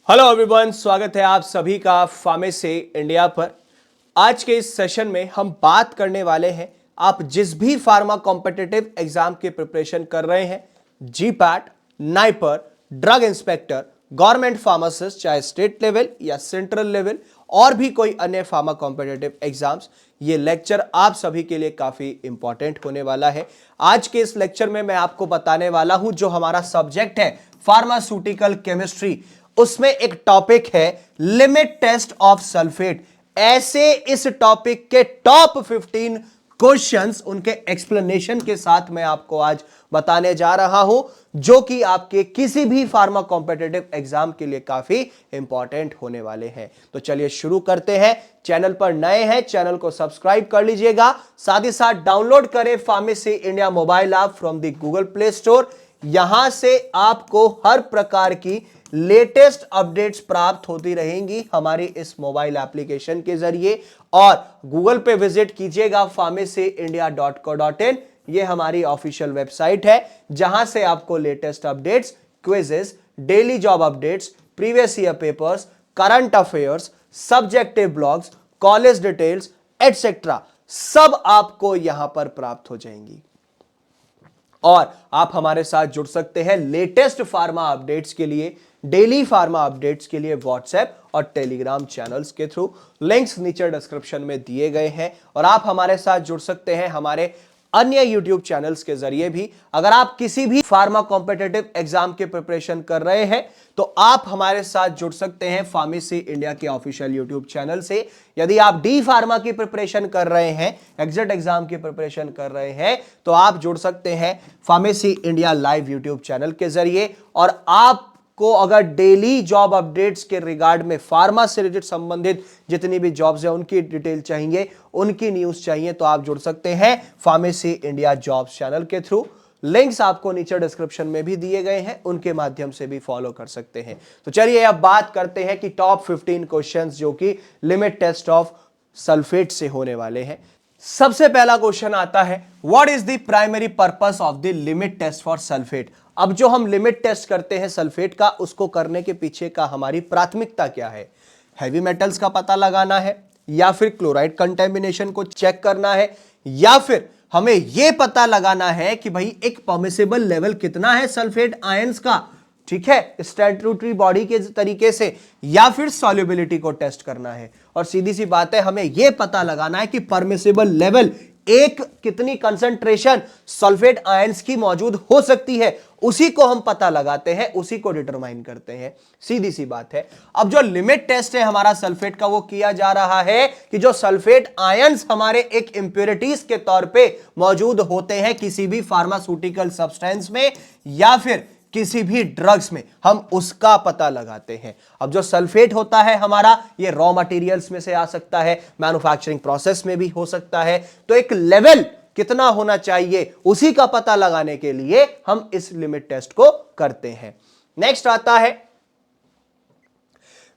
Hello everyone, स्वागत है आप सभी का फार्मेसी इंडिया पर। आज के इस सेशन में हम बात करने वाले हैं, आप जिस भी फार्मा कॉम्पिटिटिव एग्जाम की प्रिपरेशन कर रहे हैं, GPAT, NIPER, drug inspector, government pharmacist, चाहे स्टेट लेवल या सेंट्रल लेवल और भी कोई अन्य फार्मा कॉम्पिटिटिव एग्जाम्स, ये लेक्चर आप सभी के लिए काफी इंपॉर्टेंट होने वाला है। आज के इस लेक्चर में मैं आपको बताने वाला हूं जो हमारा सब्जेक्ट है फार्मास्यूटिकल केमिस्ट्री, उसमें एक टॉपिक है लिमिट टेस्ट ऑफ सल्फेट। ऐसे इस टॉपिक के टॉप 15 क्वेश्चंस, उनके एक्सप्लेनेशन के साथ मैं आपको आज बताने जा रहा हूं, जो कि आपके किसी भी फार्मा कॉम्पिटिटिव एग्जाम के लिए काफी इंपॉर्टेंट होने वाले हैं। तो चलिए शुरू करते हैं। चैनल पर नए हैं, चैनल को सब्सक्राइब कर लीजिएगा, साथ ही साथ डाउनलोड करें pharmacy India mobile app from the Google play store. यहां से आपको हर प्रकार की लेटेस्ट अपडेट्स प्राप्त होती रहेंगी हमारी इस मोबाइल एप्लीकेशन के जरिए। और गूगल पे विजिट कीजिएगा pharmacyindia.co.in, ये हमारी ऑफिशियल वेबसाइट है जहां से आपको latest updates, quizzes, daily job updates, previous year papers, current affairs, subjective blogs, college details etcetera सब आपको यहां पर प्राप्त हो जाएंगी। और आप हमारे साथ जुड़ सकते हैं लेटेस्ट फार्मा अपडेट्स के लिए, डेली फार्मा अपडेट्स के लिए व्हाट्सएप और टेलीग्राम चैनल्स के थ्रू। लिंक्स नीचे डिस्क्रिप्शन में दिए गए हैं। और आप हमारे साथ जुड़ सकते हैं हमारे अन्य यूट्यूब चैनल्स के जरिए भी। अगर आप किसी भी फार्मा कॉम्पिटिटिव एग्जाम के प्रिपरेशन कर रहे हैं तो आप हमारे साथ जुड़ सकते हैं फार्मेसी इंडिया के ऑफिशियल यूट्यूब चैनल से। यदि आप डी फार्मा की प्रिपरेशन कर रहे हैं, एग्जिट एग्जाम की प्रिपरेशन कर रहे हैं, तो आप जुड़ सकते हैं pharmacy India live YouTube channel के जरिए। और आप को अगर डेली जॉब अपडेट्स के रिगार्ड में फार्मा से रिलेटेड संबंधित जितनी भी जॉब्स हैं उनकी डिटेल चाहिए, उनकी न्यूज चाहिए, तो आप जुड़ सकते हैं फार्मेसी इंडिया जॉब्स चैनल के थ्रू। लिंक्स आपको नीचे डिस्क्रिप्शन में भी दिए गए हैं, उनके माध्यम से भी फॉलो कर सकते हैं। तो चलिए अब बात करते हैं कि टॉप 15 क्वेश्चंस जो कि लिमिट टेस्ट ऑफ सल्फेट से होने वाले हैं। सबसे पहला क्वेश्चन आता है, what is the primary purpose of the limit test for sulphate. अब जो हम लिमिट टेस्ट करते हैं सल्फेट का, उसको करने के पीछे का हमारी प्राथमिकता क्या है? हैवी मेटल्स का पता लगाना है, या फिर क्लोराइड कंटेमिनेशन को चेक करना है, या फिर हमें यह पता लगाना है कि भाई एक परमिसिबल लेवल कितना है सल्फेट आयंस का, ठीक है, स्टैट्यूटरी बॉडी के तरीके से, या फिर सॉल्युबिलिटी को टेस्ट करना है। और सीधी सी बात है, हमें यह पता लगाना है कि परमिसिबल लेवल, एक कितनी कंसंट्रेशन सल्फेट आयंस की मौजूद हो सकती है, उसी को हम पता लगाते हैं, उसी को डिटरमाइन करते हैं। सीधी सी बात है। अब जो लिमिट टेस्ट है हमारा सल्फेट का, वो किया जा रहा है कि जो सल्फेट आयंस हमारे एक इंप्योरिटीज के तौर पे मौजूद होते हैं किसी भी फार्मास्यूटिकल सब्सटेंस में या फिर किसी भी ड्रग्स में, हम उसका पता लगाते हैं। अब जो सल्फेट होता है हमारा, ये रॉ मटेरियल्स में से आ सकता है, मैन्युफैक्चरिंग प्रोसेस में भी हो सकता है। तो एक लेवल कितना होना चाहिए, उसी का पता लगाने के लिए हम इस लिमिट टेस्ट को करते हैं। नेक्स्ट आता है,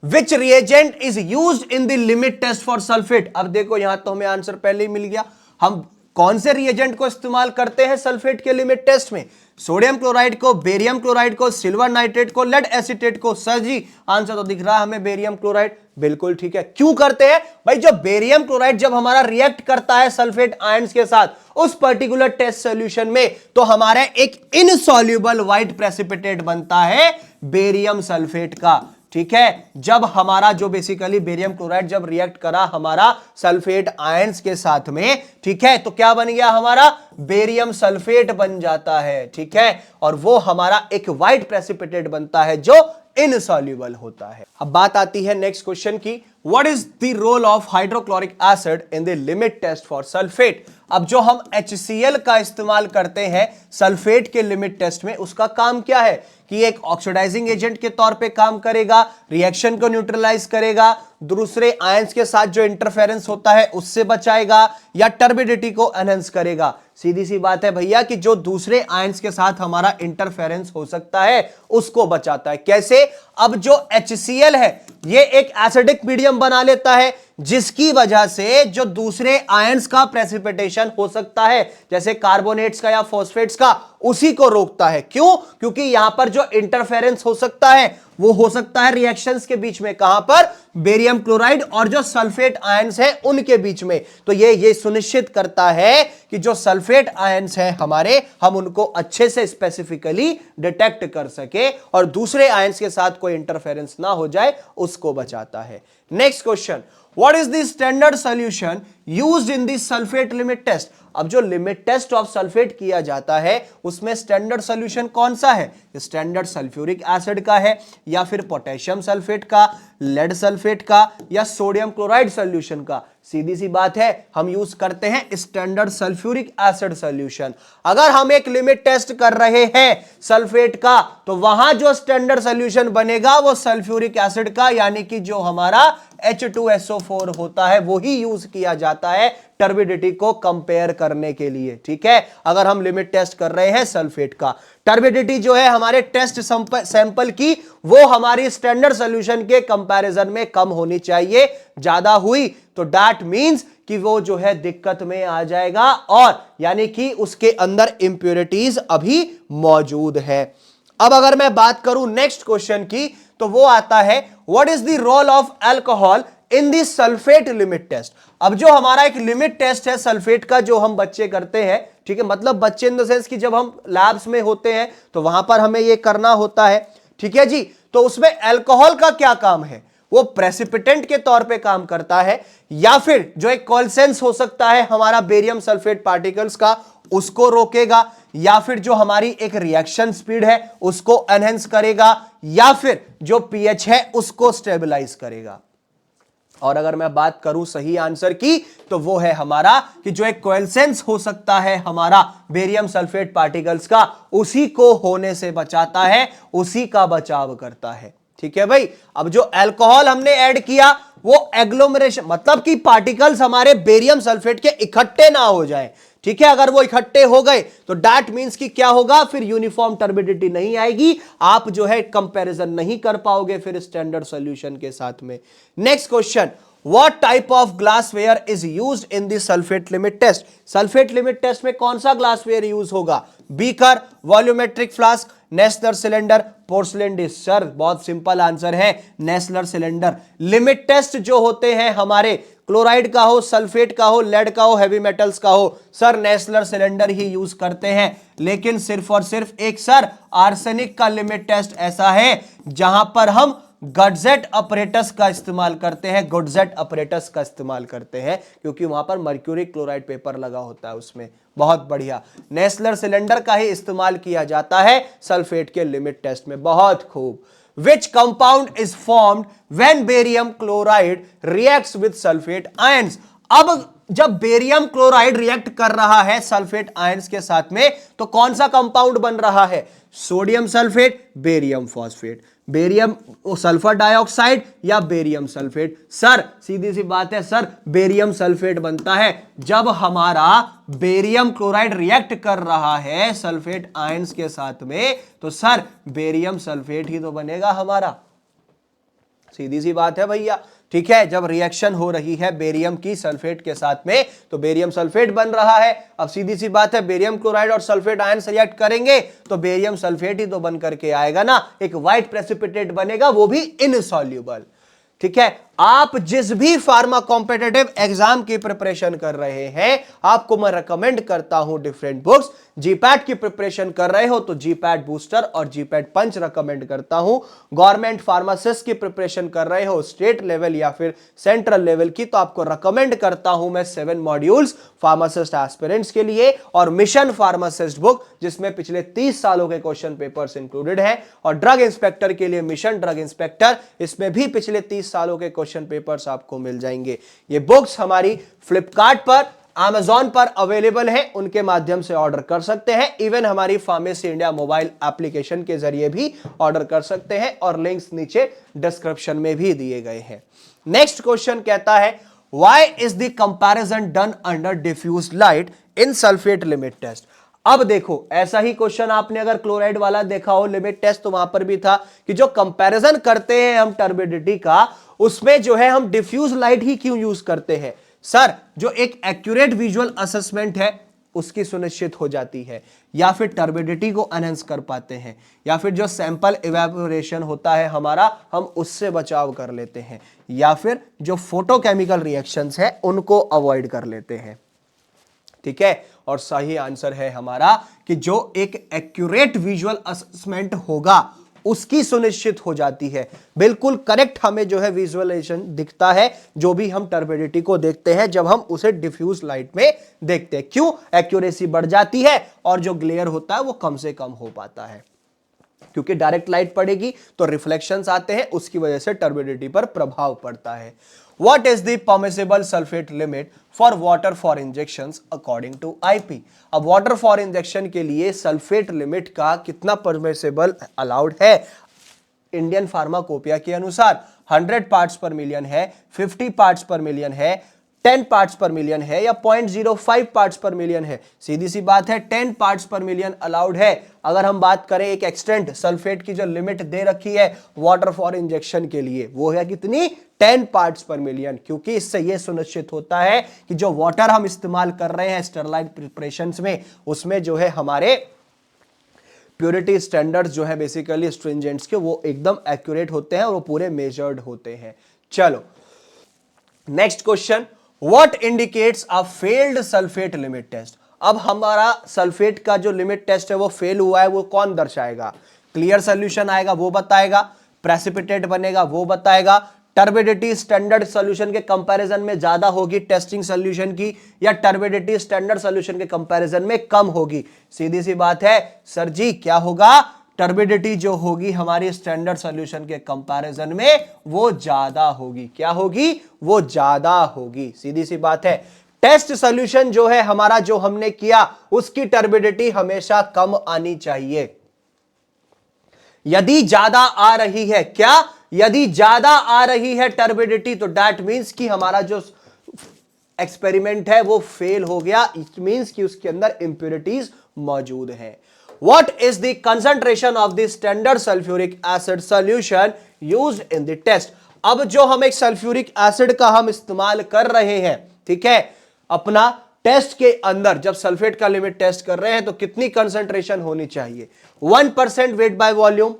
which reagent is used in the limit test for sulphate. अब देखो यहां तो हमें आंसर पहले ही मिल गया। हम कौन से रिएजेंट को इस्तेमाल करते हैं सल्फेट के लिमिट टेस्ट में? सोडियम क्लोराइड को, बेरियम क्लोराइड को, सिल्वर नाइट्रेट को, लेड एसीटेट को। सर जी आंसर तो दिख रहा है हमें बेरियम क्लोराइड। बिल्कुल ठीक है। क्यों करते हैं भाई? जो बेरियम क्लोराइड जब हमारा रिएक्ट करता है सल्फेट आयंस के साथ उस पर्टिकुलर टेस्ट सॉल्यूशन में, तो हमारा एक इनसॉल्युबल व्हाइट प्रेसिपिटेट बनता है बेरियम सल्फेट का, ठीक है। जब हमारा जो बेसिकली बेरियम क्लोराइड जब रिएक्ट करा हमारा सल्फेट आयंस के साथ में, ठीक है, तो क्या बन गया? हमारा बेरियम सल्फेट बन जाता है, ठीक है। और वो हमारा एक व्हाइट प्रेसिपिटेट बनता है जो इनसॉल्युबल होता है। अब बात आती है नेक्स्ट क्वेश्चन की, what is the role of hydrochloric acid in the limit test for sulphate. अब जो हम HCl का इस्तेमाल करते हैं सल्फेट के लिमिट टेस्ट में, उसका काम क्या है कि एक ऑक्सीडाइजिंग एजेंट के तौर पे काम करेगा, रिएक्शन को न्यूट्रलाइज करेगा, दूसरे आयंस के साथ जो इंटरफेरेंस होता है उससे बचाएगा, या टर्बिडिटी को एनहांस करेगा। सीधी सी बात है भैया कि जो दूसरे आयंस के साथ हमारा इंटरफेरेंस हो सकता है उसको बचाता है। कैसे? अब जो HCl है ये एक एसिडिक मीडियम बना लेता है, जिसकी वजह से जो दूसरे आयंस का प्रेसिपिटेशन हो सकता है, जैसे कार्बोनेट्स का या फॉस्फेट्स का, उसी को रोकता है। क्यों? क्योंकि यहां पर जो इंटरफेरेंस हो सकता है वो हो सकता है रिएक्शंस के बीच में, कहां पर? बेरियम क्लोराइड और जो सल्फेट आयंस हैं उनके बीच में। तो ये सुनिश्चित करता है कि जो सल्फेट आयंस हैं हमारे, हम उनको अच्छे से स्पेसिफिकली डिटेक्ट कर सके और दूसरे आयंस के साथ कोई इंटरफेरेंस ना हो जाए, उसको बचाता है। Next question, what is the standard solution used in the sulphate limit test? अब जो लिमिट टेस्ट ऑफ सल्फेट किया जाता है उसमें स्टैंडर्ड सॉल्यूशन कौन सा है? स्टैंडर्ड सल्फ्यूरिक एसिड का है, या फिर पोटेशियम सल्फेट का, लेड सल्फेट का, या सोडियम क्लोराइड सॉल्यूशन का? सीधी सी बात है, हम यूज करते हैं स्टैंडर्ड सल्फ्यूरिक एसिड सॉल्यूशन। अगर हम एक लिमिट टेस्ट कर रहे हैं सल्फेट का, तो वहां जो स्टैंडर्ड सॉल्यूशन बनेगा वो सल्फ्यूरिक एसिड का, यानी कि जो हमारा H2SO4 होता है, वो ही यूज किया जाता है टर्बिडिटी को कंपेयर करने के लिए। ठीक है, अगर हम लिमिट टेस्ट कर रहे हैं सल्फेट का, टर्बिडिटी जो है हमारे टेस्ट सैंपल की, वो हमारी स्टैंडर्ड सॉल्यूशन के कंपैरिजन में कम होनी चाहिए। ज्यादा हुई तो दैट मींस कि वो जो है दिक्कत में आ जाएगा, और यानी कि उसके अंदर इंप्योरिटीज अभी मौजूद है। अब अगर मैं बात करूं नेक्स्ट क्वेश्चन की, तो वो आता है what is the role of alcohol in the sulphate limit test? अब जो हमारा एक लिमिट टेस्ट है सल्फेट का, जो हम बच्चे करते हैं, ठीक है, मतलब बच्चे इन द सेंस कि जब हम लैब्स में होते हैं तो वहां पर हमें ये करना होता है, ठीक है जी। तो उसमें अल्कोहल का क्या काम है? वो प्रेसिपिटेंट के तौर पे काम करता है, या फिर जो एक कोएफिशिएंट हो सकता है हमारा बेरियम सल्फेट पार्टिकल्स का, उसको रोकेगा, या फिर जो हमारी एक रिएक्शन स्पीड है उसको एनहेंस करेगा, या फिर जो पीएच है उसको स्टेबलाइज करेगा। और अगर मैं बात करूं सही आंसर की, तो वो है हमारा कि जो एक कोएफिशिएंट हो सकता है हमारा बेरियम सल्फेट पार्टिकल्स का, उसी को होने से बचाता है, उसी का बचाव करता है। ठीक है भाई। अब जो अल्कोहल हमने ऐड किया वो एग्लोमरेशन, मतलब कि पार्टिकल्स हमारे बेरियम सल्फेट के इकट्ठे ना हो जाए। ठीक है, अगर वो इकट्ठे हो गए तो दैट मींस कि क्या होगा? फिर यूनिफॉर्म टर्बिडिटी नहीं आएगी, आप जो है कंपैरिजन नहीं कर पाओगे फिर स्टैंडर्ड सॉल्यूशन के साथ में। Next question, What type of glassware is used in the sulfate limit test? Sulphate limit test में कौन सा ग्लासवेयर यूज होगा? Beaker, volumetric flask, Nessler cylinder, porcelain dish. Sir बहुत सिंपल आंसर है, नेस्लर सिलेंडर। लिमिट टेस्ट जो होते हैं हमारे, क्लोराइड का हो, सल्फेट का हो, लेड का हो, हैवी मेटल्स का हो, सर नेस्लर सिलेंडर ही यूज करते हैं। लेकिन सिर्फ और सिर्फ एक सर आर्सेनिक का लिमिट टेस्ट ऐसा है जहां पर हम गडजेट अपरेटस का इस्तेमाल करते हैं, गुडजेट अपरेटस का इस्तेमाल करते हैं, क्योंकि वहां पर मर्क्यूरी क्लोराइड पेपर लगा होता है उसमें। बहुत बढ़िया, नेस्लर सिलेंडर का ही इस्तेमाल किया जाता है सल्फेट के लिमिट टेस्ट में। बहुत खूब। Which compound is formed when barium chloride reacts with sulfate ions? अब जब बेरियम क्लोराइड रिएक्ट कर रहा है सल्फेट आयंस के साथ में, तो कौन सा कंपाउंड बन रहा है? Sodium sulphate, barium phosphate, barium sulphur dioxide या बेरियम सल्फेट? सर सीधी सी बात है सर, बेरियम सल्फेट बनता है। जब हमारा बेरियम क्लोराइड रिएक्ट कर रहा है सल्फेट आयंस के साथ में, तो सर बेरियम सल्फेट ही तो बनेगा हमारा। सीधी सी बात है भैया। ठीक है, जब रिएक्शन हो रही है बेरियम की सल्फेट के साथ में, तो बेरियम सल्फेट बन रहा है। अब सीधी सी बात है, बेरियम क्लोराइड और सल्फेट आयंस रिएक्ट करेंगे तो बेरियम सल्फेट ही तो बन करके आएगा ना, एक व्हाइट प्रेसिपिटेट बनेगा, वो भी इनसॉल्युबल। ठीक है, आप जिस भी फार्मा कॉम्पिटिटिव एग्जाम की प्रिपरेशन कर रहे हैं, आपको मैं रेकमेंड करता हूं डिफरेंट बुक्स। जीपैट की प्रिपरेशन कर रहे हो तो जीपैट बूस्टर और जीपैट पंच रेकमेंड करता हूं। गवर्नमेंट फार्मासिस्ट की प्रिपरेशन कर रहे हो स्टेट लेवल या फिर सेंट्रल लेवल की, तो आपको रेकमेंड करता हूं मैं 7 मॉड्यूल्स फार्मासिस्ट एस्पिरेंट्स के लिए, और मिशन फार्मासिस्ट बुक जिसमें पिछले 30 सालों के क्वेश्चन पेपर्स इंक्लूडेड हैं, और ड्रग इंस्पेक्टर के लिए मिशन ड्रग इंस्पेक्टर, इसमें भी पिछले 30 सालों के क्वेश्चन पेपर्स आपको मिल जाएंगे। ये बुक्स हमारी फ्लिपकार्ट पर, Amazon पर अवेलेबल है, उनके माध्यम से ऑर्डर कर सकते हैं। इवन हमारी फार्मेसी इंडिया मोबाइल एप्लीकेशन के जरिए भी ऑर्डर कर सकते हैं, और लिंक्स नीचे डिस्क्रिप्शन में भी दिए गए हैं। नेक्स्ट क्वेश्चन कहता है, why is the comparison done under diffuse light in sulphate limit test? अब देखो, ऐसा ही क्वेश्चन आपने अगर क्लोराइड वाला देखा हो लिमिट टेस्ट, तो वहां पर भी था कि जो कंपैरिजन करते हैं हम टर्बिडिटी का, उसमें जो है हम डिफ्यूज लाइट ही क्यों यूज करते हैं? सर, जो एक एक्यूरेट विजुअल असेसमेंट है उसकी सुनिश्चित हो जाती है, या फिर टर्बिडिटी को एनहांस कर पाते हैं, या फिर जो सैंपल इवेपोरेशन होता है हमारा हम उससे बचाव कर लेते हैं, या फिर जो फोटोकेमिकल रिएक्शंस है उनको अवॉइड कर लेते हैं। ठीक है, और सही आंसर है हमारा कि जो एक एक्यूरेट विजुअल असेसमेंट होगा उसकी सुनिश्चित हो जाती है। बिल्कुल करेक्ट हमें जो है विजुअलाइजेशन दिखता है जो भी हम टर्बिडिटी को देखते हैं जब हम उसे डिफ्यूज लाइट में देखते हैं। क्यों? एक्यूरेसी बढ़ जाती है और जो ग्लेयर होता है वो कम से कम हो पाता है, क्योंकि डायरेक्ट लाइट पड़ेगी तो रिफ्लेक्शंस आते हैं, उसकी वजह से टर्बिडिटी पर प्रभाव पड़ता है। What is the permissible sulfate limit for water for injections according to IP? अब वाटर फॉर इंजेक्शन के लिए सल्फेट लिमिट का कितना परमिसेबल अलाउड है? इंडियन फार्माकोपिया के अनुसार 100 पार्ट्स पर मिलियन है, 50 पार्ट्स पर मिलियन है, 10 पार्ट्स पर मिलियन है, या 0.05 पार्ट्स पर मिलियन है? सीधी सी बात है 10 पार्ट्स पर मिलियन अलाउड है। अगर हम बात करें एक एक्सटेंट सल्फेट की जो लिमिट दे रखी है वाटर फॉर इंजेक्शन के लिए वो है कितनी? 10 पार्ट्स पर मिलियन, क्योंकि इससे यह सुनिश्चित होता है कि जो वाटर हम इस्तेमाल कर रहे हैं स्टरलाइट प्रिपरेशंस में उसमें जो है हमारे प्योरिटी स्टैंडर्ड्स जो है बेसिकली स्ट्रिंजेंट्स के वो एकदम एक्यूरेट होते हैं और वो पूरे मेजर्ड होते हैं। चलो next question, what indicates a failed sulphate limit test? अब हमारा सल्फेट का जो लिमिट टेस्ट है वो फेल हुआ है, वो कौन दर्शाएगा? क्लियर सॉल्यूशन आएगा वो बताएगा, प्रेसिपिटेट बनेगा वो बताएगा, टर्बिडिटी स्टैंडर्ड सॉल्यूशन के कंपैरिजन में ज्यादा होगी टेस्टिंग सॉल्यूशन की, या टर्बिडिटी स्टैंडर्ड सॉल्यूशन के कंपैरिजन में कम होगी? सीधी सी बात है सर जी, क्या होगा? टर्बिडिटी जो होगी हमारी स्टैंडर्ड सॉल्यूशन के कंपैरिजन में वो ज्यादा होगी। क्या होगी? वो ज्यादा होगी। सीधी सी बात है। टेस्ट सॉल्यूशन जो है हमारा जो हमने किया उसकी टर्बिडिटी हमेशा कम आनी चाहिए। यदि ज्यादा आ रही है, क्या? यदि ज्यादा आ रही है टर्बिडिटी तो दैट मींस कि हमारा जो एक्सपेरिमेंट है वो फेल हो गया। इट मींस कि उसके अंदर इंप्योरिटीज मौजूद है। What is the concentration of the standard sulfuric acid solution used in the test? अब जो हम एक सल्फ्यूरिक एसिड का हम इस्तेमाल कर रहे हैं, ठीक है, अपना टेस्ट के अंदर जब सल्फेट का लिमिट टेस्ट कर रहे हैं तो कितनी कंसंट्रेशन होनी चाहिए? 1% weight by volume,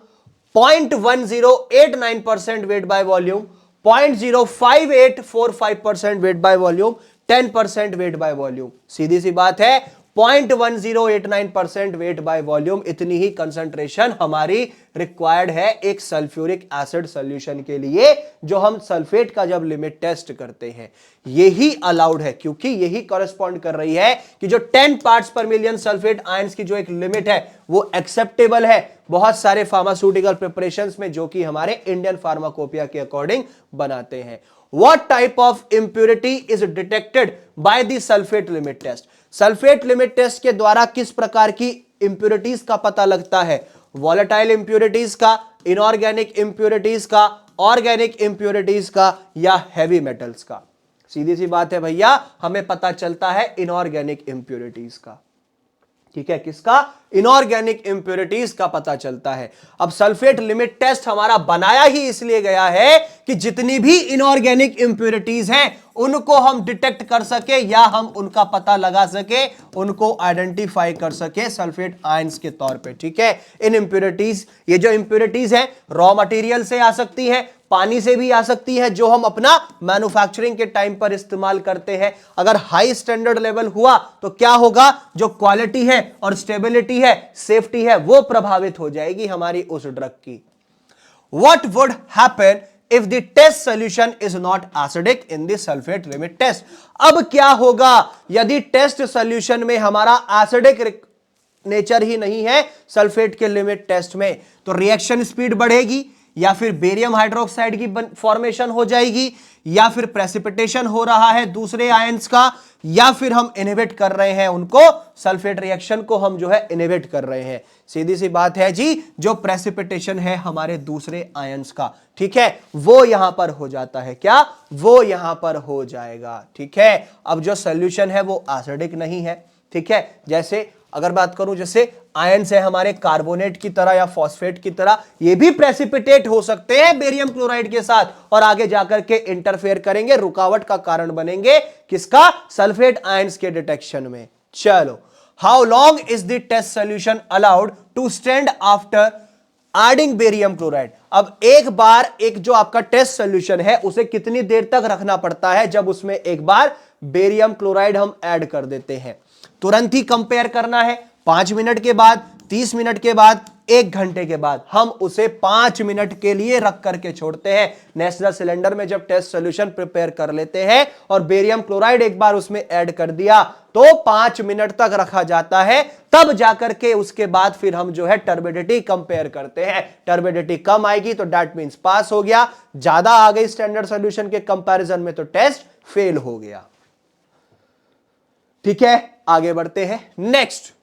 0.1089% weight by volume, 0.05845% weight by volume, 10% weight by volume. सीधी सी बात है 0.1089% वेट बाय वॉल्यूम, इतनी ही कंसंट्रेशन हमारी रिक्वायर्ड है एक सल्फ्यूरिक एसिड सॉल्यूशन के लिए जो हम सल्फेट का जब लिमिट टेस्ट करते हैं। यही अलाउड है, क्योंकि यही कॉरेस्पॉन्ड कर रही है कि जो 10 पार्ट्स पर मिलियन सल्फेट आयंस की जो एक लिमिट है वो एक्सेप्टेबल है बहुत सारे फार्मास्यूटिकल प्रिपरेशंस में जो कि हमारे इंडियन फार्माकोपिया के अकॉर्डिंग बनाते हैं। What type of impurity is detected by the sulfate limit test? Sulphate limit test के द्वारा किस प्रकार की इंप्योरिटीज का पता लगता है? वॉलेटाइल इंप्योरिटीज का, इनऑर्गेनिक इंप्योरिटीज का, ऑर्गेनिक इंप्योरिटीज का, या हैवी मेटल्स का? सीधी सी बात है भैया, हमें पता चलता है इनऑर्गेनिक इंप्योरिटीज का। ठीक है, किसका? इनऑर्गेनिक इंप्योरिटीज का पता चलता है। अब सल्फेट लिमिट टेस्ट हमारा बनाया ही इसलिए गया है कि जितनी भी इनऑर्गेनिक इंप्योरिटीज हैं उनको हम डिटेक्ट कर सके या हम उनका पता लगा सके, उनको आइडेंटिफाई कर सके सल्फेट आयंस के तौर पे। ठीक है, इन इंप्योरिटीज, ये जो इंप्योरिटीज है रॉ मटेरियल से आ सकती है, पानी से भी आ सकती है जो हम अपना मैन्युफैक्चरिंग के टाइम पर इस्तेमाल करते हैं। अगर हाई स्टैंडर्ड लेवल हुआ तो क्या होगा? जो क्वालिटी है और स्टेबिलिटी है, सेफ्टी है, वो प्रभावित हो जाएगी हमारी उस ड्रग की। What would happen if the test solution is not acidic in the sulfate limit test? अब क्या होगा यदि टेस्ट सॉल्यूशन में हमारा एसिडिक नेचर ही नहीं है सल्फेट के लिमिट टेस्ट में? तो रिएक्शन स्पीड बढ़ेगी, या फिर बेरियम हाइड्रोक्साइड की फॉर्मेशन हो जाएगी, या फिर प्रेसिपिटेशन हो रहा है दूसरे आयंस का, या फिर हम इनहिबिट कर रहे हैं उनको, सल्फेट रिएक्शन को हम जो है इनहिबिट कर रहे हैं। सीधी सी बात है जी, जो प्रेसिपिटेशन है हमारे दूसरे आयंस का, ठीक है, वो यहां पर हो जाता है। क्या? वो यहां पर हो जाएगा। ठीक है, अब जो सॉल्यूशन है वो एसिडिक नहीं है, ठीक है, जैसे अगर बात करूं जैसे आयंस है हमारे कार्बोनेट की तरह या फॉस्फेट की तरह, ये भी प्रेसिपिटेट हो सकते हैं बेरियम क्लोराइड के साथ और आगे जाकर के इंटरफेयर करेंगे, रुकावट का कारण बनेंगे किसका, सल्फेट आयंस के डिटेक्शन में। चलो, how long is the test solution allowed to stand after adding barium chloride. अब एक बार एक जो आपका टेस्ट सोल्यूशन है उसे कितनी देर तक रखना पड़ता है जब उसमें एक बार बेरियम क्लोराइड हम ऐड कर देते हैं। तुरंत ही कंपेयर करना है, 5 मिनट के बाद, 30 मिनट के बाद, 1 घंटे के बाद। हम उसे 5 मिनट के लिए रख करके छोड़ते हैं। नेशनल सिलेंडर में जब टेस्ट सोल्यूशन प्रिपेयर कर लेते हैं और बेरियम क्लोराइड एक बार उसमें ऐड कर दिया तो 5 मिनट तक रखा जाता है, तब जाकर के उसके बाद फिर हम जो है टर्बिडिटी कंपेयर करते हैं। टर्बिडिटी कम आएगी तो दैट मींस पास हो गया, ज्यादा आ गई स्टैंडर्ड सॉल्यूशन के कंपैरिजन में तो टेस्ट फेल हो गया। ठीक है, आगे बढ़ते हैं, नेक्स्ट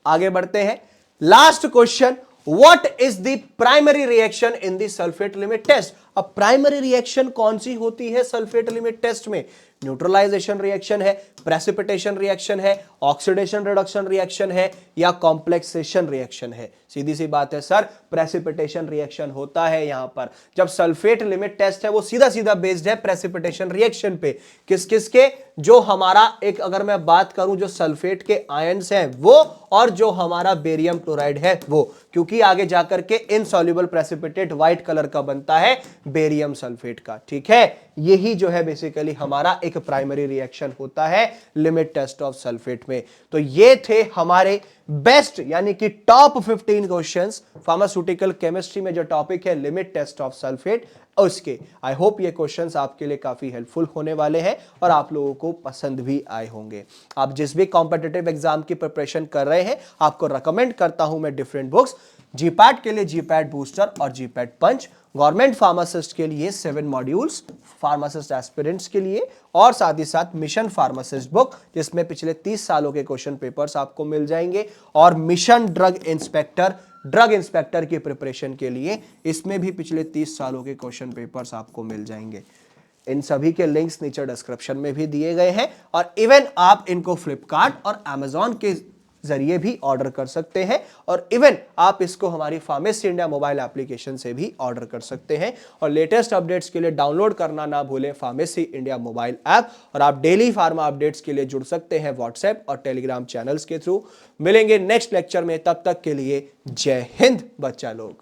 आगे बढ़ते हैं, last question, what is the primary reaction in the sulphate limit test. अब प्राइमरी रिएक्शन कौन सी होती है सल्फेट लिमिट टेस्ट में, न्यूट्रलाइजेशन रिएक्शन है, प्रेसिपिटेशन रिएक्शन है, ऑक्सीडेशन रिडक्शन रिएक्शन है या कॉम्प्लेक्सेशन रिएक्शन है। सीधी सी बात है सर, प्रेसिपिटेशन रिएक्शन होता है। यहां पर जब सल्फेट लिमिट टेस्ट है वो सीधा सीधा बेस्ड है प्रेसिपिटेशन रिएक्शन पे। किस किस के, जो हमारा एक अगर मैं बात करूं जो सल्फेट के आयंस हैं वो, और जो हमारा बेरियम क्लोराइड है वो, क्योंकि आगे जाकर के इनसॉल्युबल प्रेसिपिटेट व्हाइट कलर का बनता है बेरियम सल्फेट का। ठीक है, यही जो है बेसिकली हमारा एक प्राइमरी रिएक्शन होता है लिमिट टेस्ट ऑफ सल्फेट में। तो ये थे हमारे बेस्ट यानी कि टॉप 15 क्वेश्चंस फार्मास्यूटिकल केमिस्ट्री में जो टॉपिक है लिमिट टेस्ट ऑफ सल्फेट उसके। आई होप ये क्वेश्चंस आपके लिए काफी हेल्पफुल होने वाले हैं और आप लोगों को पसंद भी आए होंगे। आप जिस भी कॉम्पिटिटिव एग्जाम की प्रिपरेशन कर रहे हैं, आपको रिकमेंड करता हूं मैं डिफरेंट बुक्स। जीपैट के लिए जीपैट बूस्टर और जीपैट पंच, गवर्नमेंट फार्मासिस्ट के लिए 7 मॉड्यूल्स, फार्मासिस्ट एस्पिरेंट्स के लिए, और साथ ही साथ मिशन फार्मासिस्ट बुक जिसमें पिछले 30 सालों के क्वेश्चन पेपर्स आपको मिल जाएंगे, और मिशन ड्रग इंस्पेक्टर की प्रिपरेशन के लिए इसमें भी पिछले 30 सालों के क्वेश्चन पेपर्स आपको मिल जाएंगे। इन सभी के लिंक्स नीचे डिस्क्रिप्शन में भी दिए गए हैं, और इवन आप इनको फ्लिपकार्ट और अमेजॉन के जरिए भी ऑर्डर कर सकते हैं, और इवन आप इसको हमारी फार्मेसी इंडिया मोबाइल एप्लीकेशन से भी ऑर्डर कर सकते हैं। और लेटेस्ट अपडेट्स के लिए डाउनलोड करना ना भूलें फार्मेसी इंडिया मोबाइल ऐप, और आप डेली फार्मा अपडेट्स के लिए जुड़ सकते हैं व्हाट्सएप और टेलीग्राम चैनल्स के थ्रू। मिलेंगे नेक्स्ट लेक्चर में, तब तक के लिए जय हिंद बच्चा लोग।